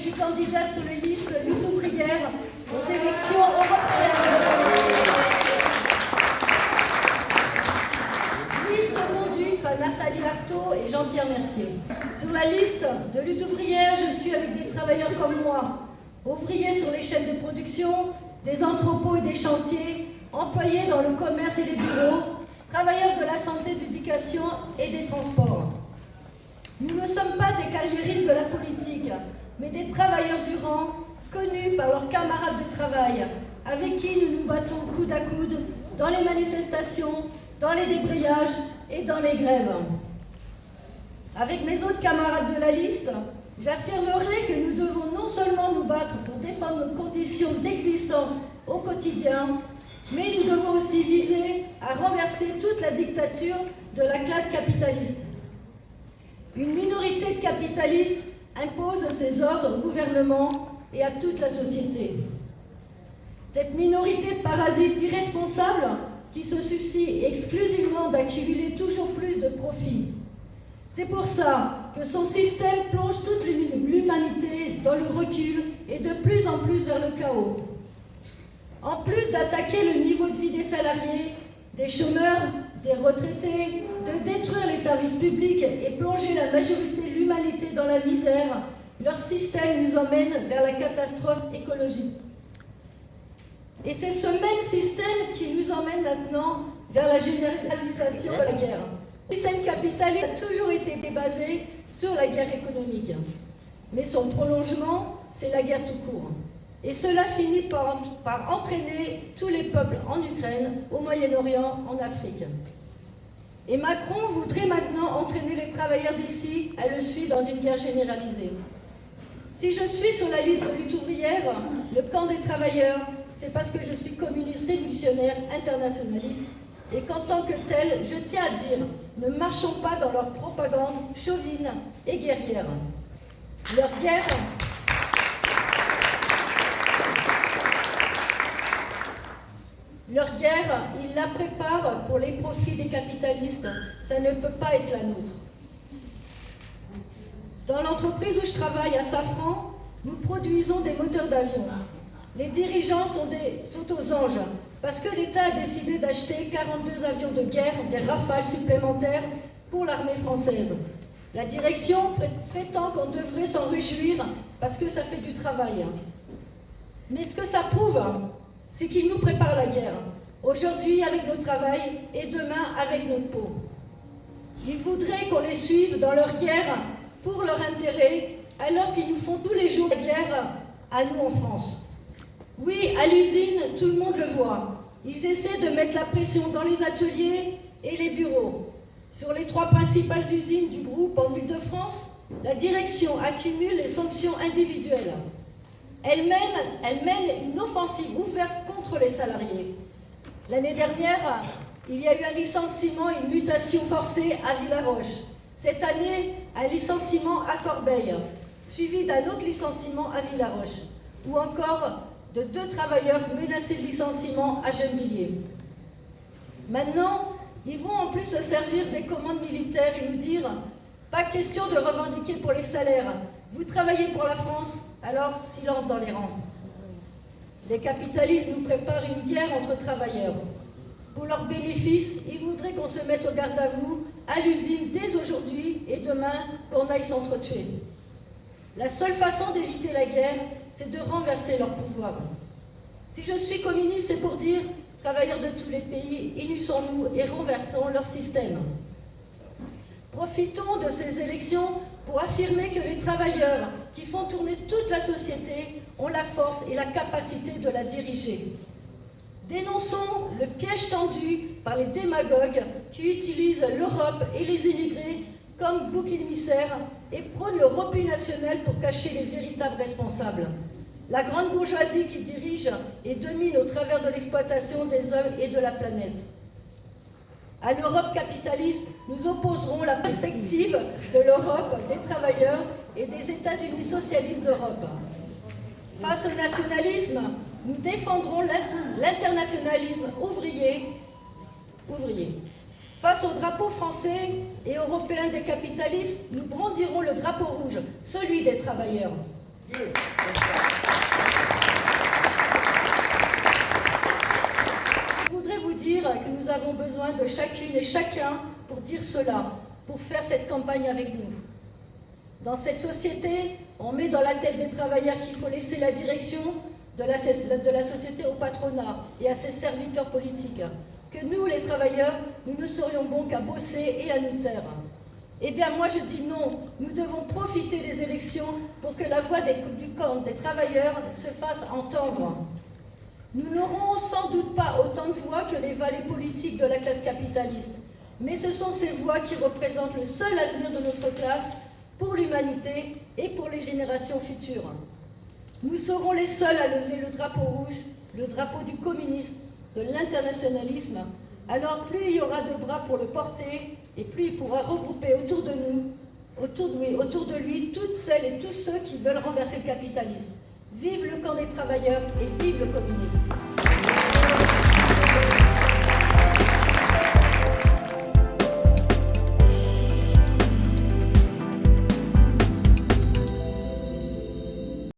suis candidate sur les listes Lutte ouvrière aux élections européennes. Liste conduite par Nathalie Arthaud et Jean-Pierre Mercier. Sur la liste de Lutte ouvrière, je suis avec des travailleurs comme moi, ouvriers sur les chaînes de production, des entrepôts et des chantiers, employés dans le commerce et les bureaux, travailleurs de la santé, de l'éducation et des transports. Nous ne sommes pas des carriéristes de la politique, mais des travailleurs du rang, connus par leurs camarades de travail, avec qui nous nous battons coude à coude dans les manifestations, dans les débrayages et dans les grèves. Avec mes autres camarades de la liste, j'affirmerai que nous devons non seulement nous battre pour défendre nos conditions d'existence au quotidien, mais nous devons aussi viser à renverser toute la dictature de la classe capitaliste. Une minorité de capitalistes impose ses ordres au gouvernement et à toute la société. Cette minorité de parasites irresponsables qui se soucie exclusivement d'accumuler toujours plus de profits. C'est pour ça que son système plonge toute l'humanité dans le recul et de plus en plus vers le chaos. En plus d'attaquer le niveau de vie des salariés, des chômeurs, des retraités, de détruire les services publics et plonger la majorité de l'humanité dans la misère, leur système nous emmène vers la catastrophe écologique. Et c'est ce même système qui nous emmène maintenant vers la généralisation de la guerre. Le système capitaliste a toujours été basé sur la guerre économique. Mais son prolongement, c'est la guerre tout court. Et cela finit par entraîner tous les peuples en Ukraine, au Moyen-Orient, en Afrique. Et Macron voudrait maintenant entraîner les travailleurs d'ici à le suivre dans une guerre généralisée. Si je suis sur la liste de lutte ouvrière, le camp des travailleurs, c'est parce que je suis communiste révolutionnaire internationaliste et qu'en tant que tel, je tiens à dire, ne marchons pas dans leur propagande chauvine et guerrière. Leur guerre... Leur guerre, ils la préparent pour les profits des capitalistes. Ça ne peut pas être la nôtre. Dans l'entreprise où je travaille, à Safran, nous produisons des moteurs d'avion. Les dirigeants sont aux anges parce que l'État a décidé d'acheter 42 avions de guerre, des Rafales supplémentaires pour l'armée française. La direction prétend qu'on devrait s'en réjouir parce que ça fait du travail. Mais ce que ça prouve, c'est qu'ils nous préparent la guerre, aujourd'hui avec notre travail et demain avec notre peau. Ils voudraient qu'on les suive dans leur guerre pour leur intérêt, alors qu'ils nous font tous les jours la guerre à nous en France. Oui, à l'usine, tout le monde le voit. Ils essaient de mettre la pression dans les ateliers et les bureaux. Sur les 3 principales usines du groupe en Île-de-France, la direction accumule les sanctions individuelles. Elle mène une offensive ouverte contre les salariés. L'année dernière, il y a eu un licenciement et une mutation forcée à Villaroche. Cette année, un licenciement à Corbeil, suivi d'un autre licenciement à Villaroche, ou encore de 2 travailleurs menacés de licenciement à Gennevilliers. Maintenant, ils vont en plus se servir des commandes militaires et nous dire « Pas question de revendiquer pour les salaires, vous travaillez pour la France, alors silence dans les rangs. » Les capitalistes nous préparent une guerre entre travailleurs. Pour leur bénéfice, ils voudraient qu'on se mette au garde à vous à l'usine dès aujourd'hui et demain qu'on aille s'entretuer. La seule façon d'éviter la guerre, c'est de renverser leur pouvoir. Si je suis communiste, c'est pour dire travailleurs de tous les pays, unissons-nous et renversons leur système. Profitons de ces élections pour affirmer que les travailleurs qui font tourner toute la société ont la force et la capacité de la diriger. Dénonçons le piège tendu par les démagogues qui utilisent l'Europe et les immigrés comme bouc émissaire et prônent le repli national pour cacher les véritables responsables. La grande bourgeoisie qui dirige et domine au travers de l'exploitation des hommes et de la planète. À l'Europe capitaliste, nous opposerons la perspective de l'Europe des travailleurs et des États-Unis socialistes d'Europe. Face au nationalisme, nous défendrons l'internationalisme ouvrier. Face au drapeau français et européen des capitalistes, nous brandirons le drapeau rouge, celui des travailleurs. Je voudrais vous dire que nous avons besoin de chacune et chacun pour dire cela, pour faire cette campagne avec nous. Dans cette société, on met dans la tête des travailleurs qu'il faut laisser la direction de la société au patronat et à ses serviteurs politiques, que nous, les travailleurs, nous ne serions bons qu'à bosser et à nous taire. Eh bien, moi, je dis non. Nous devons profiter des élections pour que la voix du camp des travailleurs se fasse entendre. Nous n'aurons sans doute pas autant de voix que les valets politiques de la classe capitaliste, mais ce sont ces voix qui représentent le seul avenir de notre classe pour l'humanité et pour les générations futures. Nous serons les seuls à lever le drapeau rouge, le drapeau du communisme, de l'internationalisme. Alors plus il y aura de bras pour le porter, et plus il pourra regrouper autour de lui, toutes celles et tous ceux qui veulent renverser le capitalisme. Vive le camp des travailleurs et vive le communisme.